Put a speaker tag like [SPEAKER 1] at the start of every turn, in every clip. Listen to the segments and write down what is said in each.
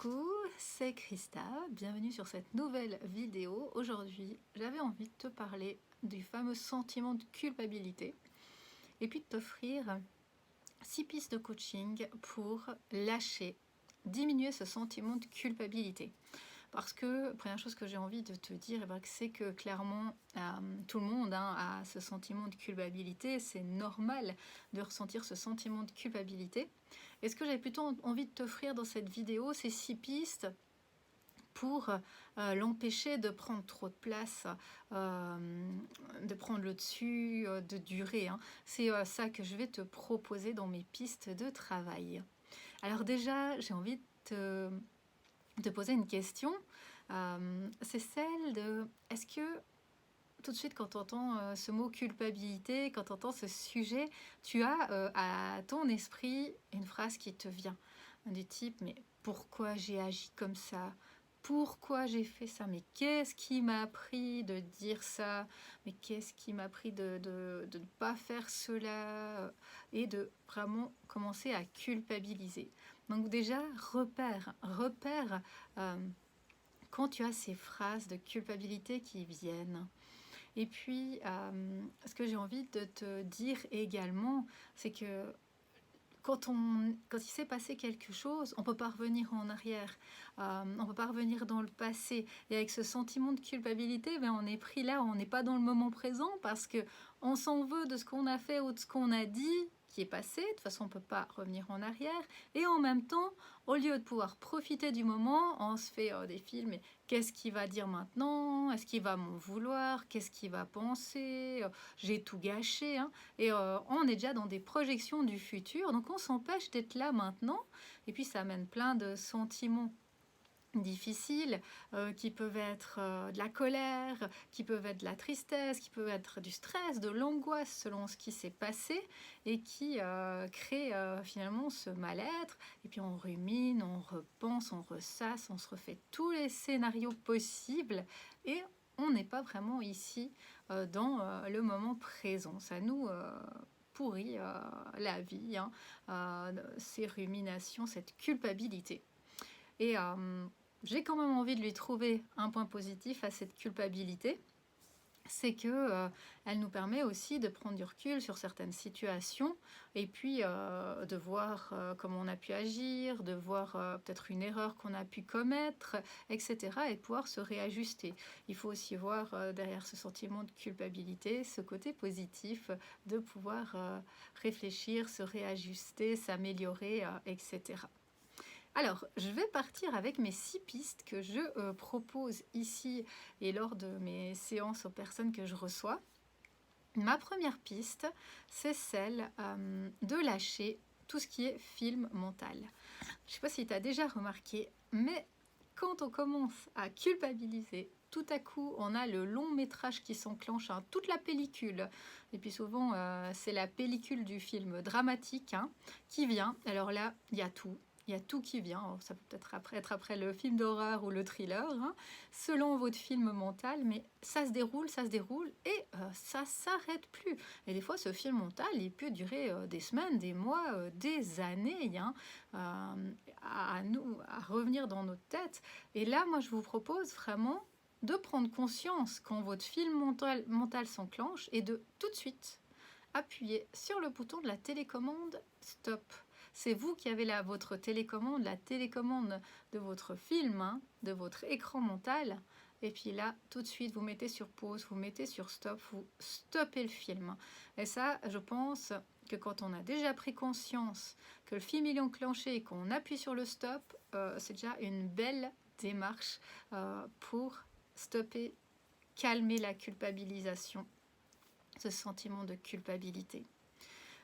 [SPEAKER 1] Coucou, c'est Christa, bienvenue sur cette nouvelle vidéo. Aujourd'hui, j'avais envie de te parler du fameux sentiment de culpabilité et puis de t'offrir 6 pistes de coaching pour lâcher, diminuer ce sentiment de culpabilité. Parce que, première chose que j'ai envie de te dire, c'est que clairement, tout le monde a ce sentiment de culpabilité. C'est normal de ressentir ce sentiment de culpabilité. Et ce que j'avais plutôt envie de t'offrir dans cette vidéo, c'est 6 pistes pour l'empêcher de prendre trop de place, de prendre le dessus, de durer. C'est ça que je vais te proposer dans mes pistes de travail. Alors déjà, j'ai envie de te poser une question. C'est celle de, est-ce que tout de suite quand tu entends ce mot culpabilité, quand tu entends ce sujet, tu as à ton esprit une phrase qui te vient du type, mais pourquoi j'ai agi comme ça? Pourquoi j'ai fait ça? Mais qu'est-ce qui m'a appris de dire ça? Mais qu'est-ce qui m'a appris de ne pas faire cela? Et de vraiment commencer à culpabiliser. Donc déjà, repère quand tu as ces phrases de culpabilité qui viennent. Et puis, ce que j'ai envie de te dire également, c'est que quand il s'est passé quelque chose, on ne peut pas revenir en arrière, on ne peut pas revenir dans le passé. Et avec ce sentiment de culpabilité, on est pris là, on n'est pas dans le moment présent parce qu'on s'en veut de ce qu'on a fait ou de ce qu'on a dit qui est passé. De toute façon, on ne peut pas revenir en arrière. Et en même temps, au lieu de pouvoir profiter du moment, on se fait des films. Mais qu'est-ce qu'il va dire maintenant? Est-ce qu'il va m'en vouloir? Qu'est-ce qu'il va penser? J'ai tout gâché. Et on est déjà dans des projections du futur. Donc on s'empêche d'être là maintenant. Et puis ça amène plein de sentiments difficiles qui peuvent être de la colère, qui peuvent être de la tristesse, qui peuvent être du stress, de l'angoisse selon ce qui s'est passé et qui crée finalement ce mal-être. Et puis on rumine, on repense, on ressasse, on se refait tous les scénarios possibles et on n'est pas vraiment ici dans le moment présent. Ça nous pourrit la vie, ces ruminations, cette culpabilité. Et j'ai quand même envie de lui trouver un point positif à cette culpabilité, c'est que elle nous permet aussi de prendre du recul sur certaines situations et puis de voir comment on a pu agir, de voir peut-être une erreur qu'on a pu commettre, etc. et de pouvoir se réajuster. Il faut aussi voir derrière ce sentiment de culpabilité, ce côté positif de pouvoir réfléchir, se réajuster, s'améliorer, etc. Alors, je vais partir avec mes 6 pistes que je propose ici et lors de mes séances aux personnes que je reçois. Ma première piste, c'est celle de lâcher tout ce qui est film mental. Je ne sais pas si tu as déjà remarqué, mais quand on commence à culpabiliser, tout à coup, on a le long métrage qui s'enclenche, toute la pellicule. Et puis souvent, c'est la pellicule du film dramatique qui vient. Alors là, il y a tout. Il y a tout qui vient. Alors, ça peut peut-être être après le film d'horreur ou le thriller, selon votre film mental, mais ça se déroule et ça s'arrête plus. Et des fois, ce film mental, il peut durer des semaines, des mois, des années, à revenir dans notre tête. Et là, moi, je vous propose vraiment de prendre conscience quand votre film mental s'enclenche et de tout de suite appuyer sur le bouton de la télécommande stop. C'est vous qui avez là votre télécommande, la télécommande de votre film, de votre écran mental. Et puis là, tout de suite, vous mettez sur pause, vous mettez sur stop, vous stoppez le film. Et ça, je pense que quand on a déjà pris conscience que le film est enclenché et qu'on appuie sur le stop, c'est déjà une belle démarche pour stopper, calmer la culpabilisation, ce sentiment de culpabilité.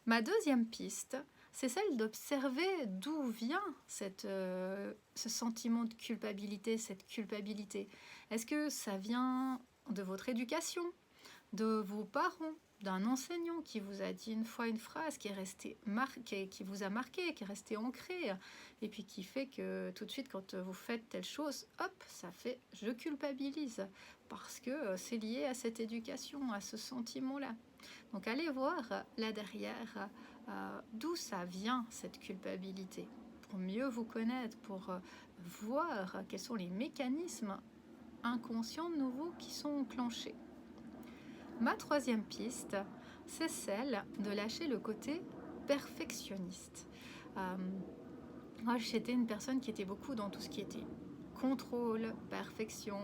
[SPEAKER 1] Ma deuxième piste, c'est celle d'observer d'où vient ce sentiment de culpabilité, cette culpabilité. Est-ce que ça vient de votre éducation, de vos parents, d'un enseignant qui vous a dit une fois une phrase qui est restée marquée, qui vous a marqué, qui est restée ancrée, et puis qui fait que tout de suite quand vous faites telle chose, hop, ça fait je culpabilise, parce que c'est lié à cette éducation, à ce sentiment-là. Donc allez voir là derrière d'où ça vient cette culpabilité, pour mieux vous connaître, pour voir quels sont les mécanismes inconscients nouveaux qui sont enclenchés. Ma troisième piste, c'est celle de lâcher le côté perfectionniste. Euh, Moi, j'étais une personne qui était beaucoup dans tout ce qui était contrôle, perfection,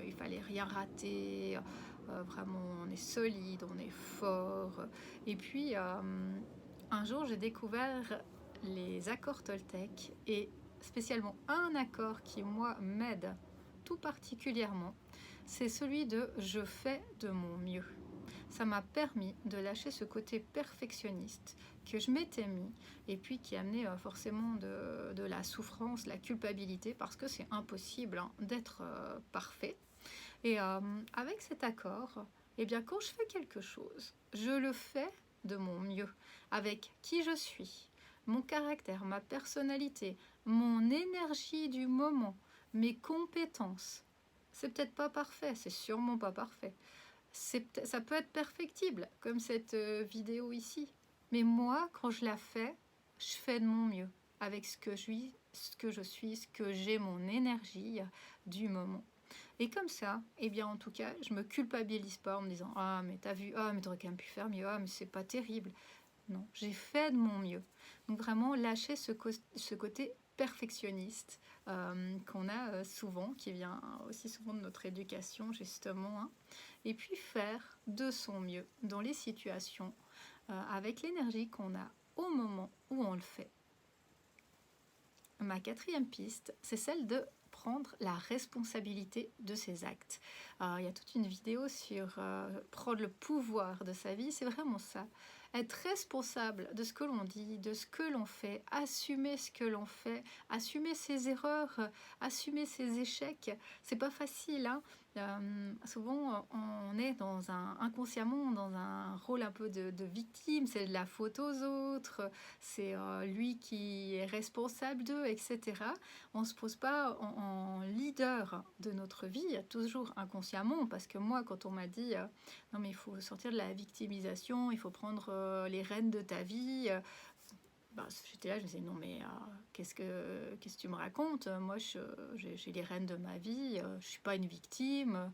[SPEAKER 1] il fallait rien rater, vraiment on est solide, on est fort. Et puis, un jour, j'ai découvert les accords Toltec et spécialement un accord qui, moi, m'aide tout particulièrement, c'est celui de je fais de mon mieux. Ça m'a permis de lâcher ce côté perfectionniste que je m'étais mis et puis qui amenait forcément de la souffrance, la culpabilité parce que c'est impossible d'être parfait. Et avec cet accord, eh bien, quand je fais quelque chose, je le fais de mon mieux, avec qui je suis, mon caractère, ma personnalité, mon énergie du moment, mes compétences. C'est peut-être pas parfait, c'est sûrement pas parfait. Ça peut être perfectible, comme cette vidéo ici. Mais moi, quand je la fais, je fais de mon mieux, avec ce que je suis, ce que j'ai, mon énergie du moment. Et comme ça, eh bien en tout cas, je me culpabilise pas en me disant ah mais t'as vu, ah mais t'aurais quand même pu faire mieux, ah mais c'est pas terrible. Non, j'ai fait de mon mieux. Donc vraiment lâcher ce côté perfectionniste qu'on a souvent, qui vient aussi souvent de notre éducation justement, hein. Et puis faire de son mieux dans les situations avec l'énergie qu'on a au moment où on le fait. Ma quatrième piste, c'est celle de prendre la responsabilité de ses actes. Il y a toute une vidéo sur prendre le pouvoir de sa vie, c'est vraiment ça. Être responsable de ce que l'on dit, de ce que l'on fait, assumer ce que l'on fait, assumer ses erreurs, assumer ses échecs. C'est pas facile, hein. Souvent, on est inconsciemment dans un rôle un peu de victime, c'est de la faute aux autres, c'est lui qui est responsable d'eux, etc. On ne se pose pas en leader de notre vie, toujours inconsciemment, parce que moi, quand on m'a dit non mais il faut sortir de la victimisation, il faut prendre les rênes de ta vie, j'étais là, je me disais non mais qu'est-ce que tu me racontes? Moi j'ai les rênes de ma vie, je suis pas une victime.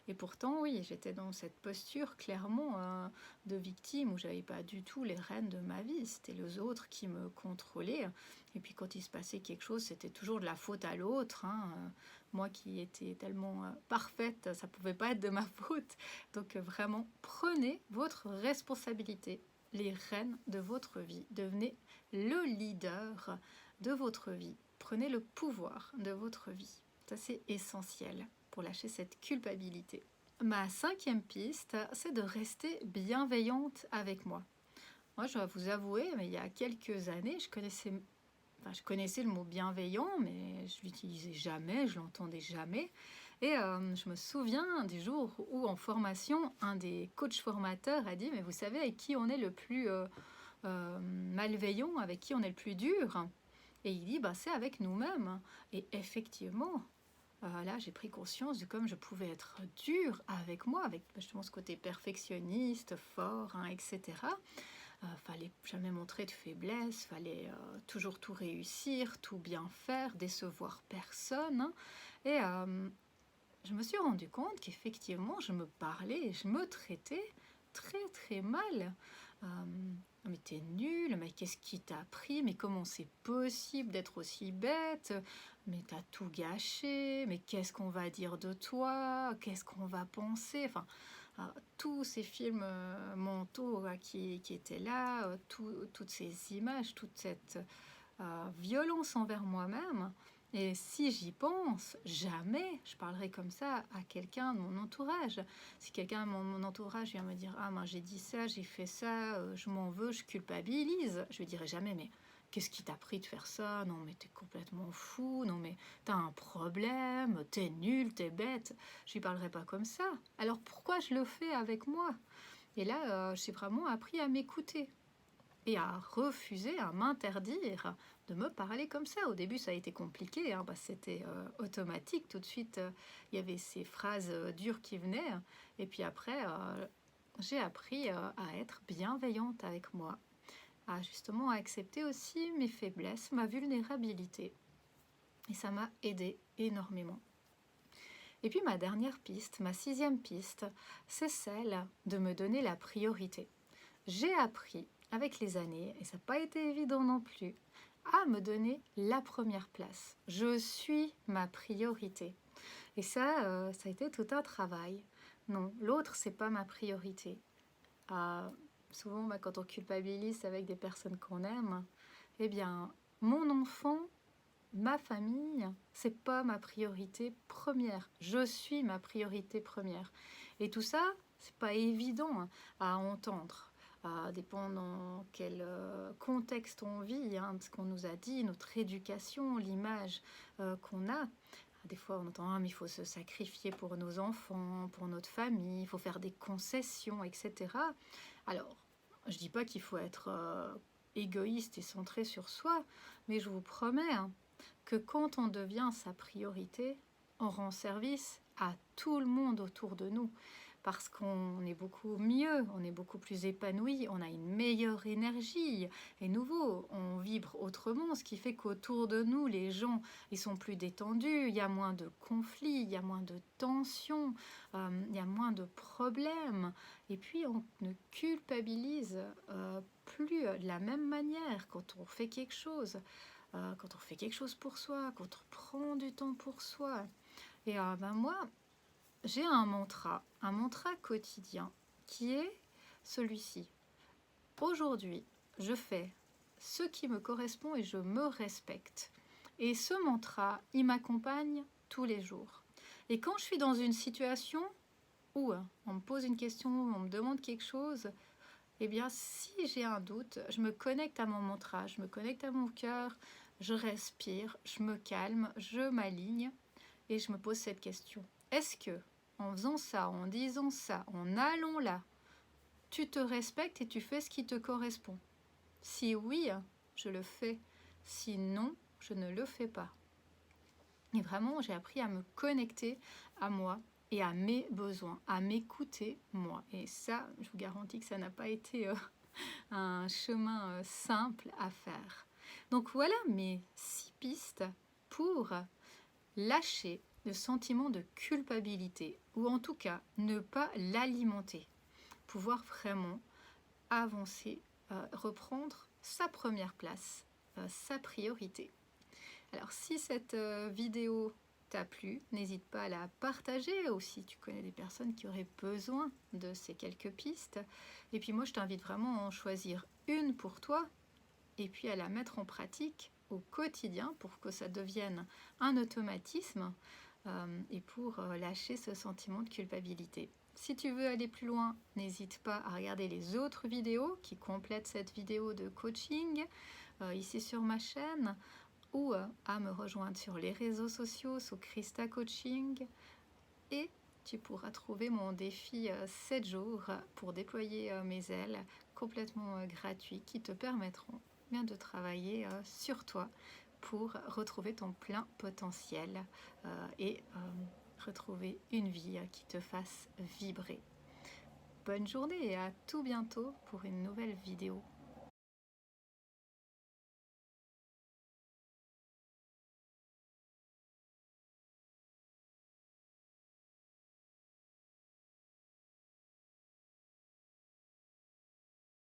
[SPEAKER 1] Et pourtant oui, j'étais dans cette posture clairement de victime où j'avais pas du tout les rênes de ma vie, c'était les autres qui me contrôlaient. Et puis quand il se passait quelque chose, c'était toujours de la faute à l'autre, hein. Moi qui étais tellement parfaite, ça pouvait pas être de ma faute. Donc vraiment, prenez votre responsabilité, les rênes de votre vie. Devenez le leader de votre vie. Prenez le pouvoir de votre vie. Ça, c'est essentiel pour lâcher cette culpabilité. Ma cinquième piste, c'est de rester bienveillante avec moi. Moi, je dois vous avouer, mais il y a quelques années, je connaissais le mot bienveillant, mais je l'utilisais jamais, je l'entendais jamais. Et je me souviens du jour où, en formation, un des coachs formateurs a dit « Mais vous savez avec qui on est le plus malveillant, avec qui on est le plus dur ?» Et il dit c'est avec nous-mêmes. Et effectivement, là, j'ai pris conscience de comme je pouvais être dure avec moi, avec justement ce côté perfectionniste, fort, hein, etc. Fallait jamais montrer de faiblesse, fallait toujours tout réussir, tout bien faire, décevoir personne, hein. Et je me suis rendu compte qu'effectivement, je me parlais et je me traitais très très mal. Mais t'es nul, mais qu'est-ce qui t'a pris? Mais comment c'est possible d'être aussi bête? Mais t'as tout gâché, mais qu'est-ce qu'on va dire de toi? Qu'est-ce qu'on va penser? Enfin, tous ces films mentaux qui étaient là, toutes ces images, toute cette violence envers moi-même. Et si j'y pense, jamais je parlerai comme ça à quelqu'un de mon entourage. Si quelqu'un de mon entourage vient me dire « Ah, moi j'ai dit ça, j'ai fait ça, je m'en veux, je culpabilise », je lui dirai jamais « Mais qu'est-ce qui t'a pris de faire ça? Non, mais t'es complètement fou, non, mais t'as un problème, t'es nul, t'es bête. » Je lui parlerai pas comme ça. Alors pourquoi je le fais avec moi? Et là, j'ai vraiment appris à m'écouter et à refuser, à m'interdire de me parler comme ça. Au début, ça a été compliqué, hein, c'était automatique. Tout de suite, il y avait ces phrases dures qui venaient. Et puis après, j'ai appris à être bienveillante avec moi, à justement accepter aussi mes faiblesses, ma vulnérabilité. Et ça m'a aidé énormément. Et puis ma dernière piste, ma 6e piste, c'est celle de me donner la priorité. J'ai appris avec les années, et ça n'a pas été évident non plus, à me donner la première place. Je suis ma priorité. Et ça a été tout un travail. Non, l'autre, c'est pas ma priorité. Euh, Souvent, quand on culpabilise avec des personnes qu'on aime, eh bien, mon enfant, ma famille, c'est pas ma priorité première. Je suis ma priorité première. Et tout ça, c'est pas évident à entendre. Dépend dans quel contexte on vit, hein, ce qu'on nous a dit, notre éducation, l'image qu'on a. Des fois, on entend, mais il faut se sacrifier pour nos enfants, pour notre famille, il faut faire des concessions, etc. Alors, je dis pas qu'il faut être égoïste et centré sur soi, mais je vous promets, hein, que quand on devient sa priorité, on rend service à tout le monde autour de nous. Parce qu'on est beaucoup mieux, on est beaucoup plus épanoui, on a une meilleure énergie. Et nouveau, on vibre autrement, ce qui fait qu'autour de nous, les gens, ils sont plus détendus, il y a moins de conflits, il y a moins de tensions, il y a moins de problèmes. Et puis, on ne culpabilise plus de la même manière quand on fait quelque chose. Quand on fait quelque chose pour soi, quand on prend du temps pour soi. Et moi, j'ai un mantra quotidien qui est celui-ci. Aujourd'hui, je fais ce qui me correspond et je me respecte. Et ce mantra, il m'accompagne tous les jours. Et quand je suis dans une situation où on me pose une question, on me demande quelque chose, eh bien, si j'ai un doute, je me connecte à mon mantra, je me connecte à mon cœur, je respire, je me calme, je m'aligne et je me pose cette question. Est-ce que, en faisant ça, en disant ça, en allant là, tu te respectes et tu fais ce qui te correspond? Si oui, je le fais. Si non, je ne le fais pas. Et vraiment, j'ai appris à me connecter à moi et à mes besoins, à m'écouter moi. Et ça, je vous garantis que ça n'a pas été un chemin simple à faire. Donc voilà mes 6 pistes pour lâcher le sentiment de culpabilité, ou en tout cas ne pas l'alimenter, pouvoir vraiment avancer, reprendre sa première place, sa priorité. Alors si cette vidéo t'a plu, n'hésite pas à la partager, ou si tu connais des personnes qui auraient besoin de ces quelques pistes. Et puis moi je t'invite vraiment à en choisir une pour toi et puis à la mettre en pratique au quotidien pour que ça devienne un automatisme et pour lâcher ce sentiment de culpabilité. Si tu veux aller plus loin, n'hésite pas à regarder les autres vidéos qui complètent cette vidéo de coaching ici sur ma chaîne, ou à me rejoindre sur les réseaux sociaux sous Christa Coaching. Et tu pourras trouver mon défi 7 jours pour déployer mes ailes complètement gratuits qui te permettront bien de travailler sur toi pour retrouver ton plein potentiel et retrouver une vie qui te fasse vibrer. Bonne journée et à tout bientôt pour une nouvelle vidéo.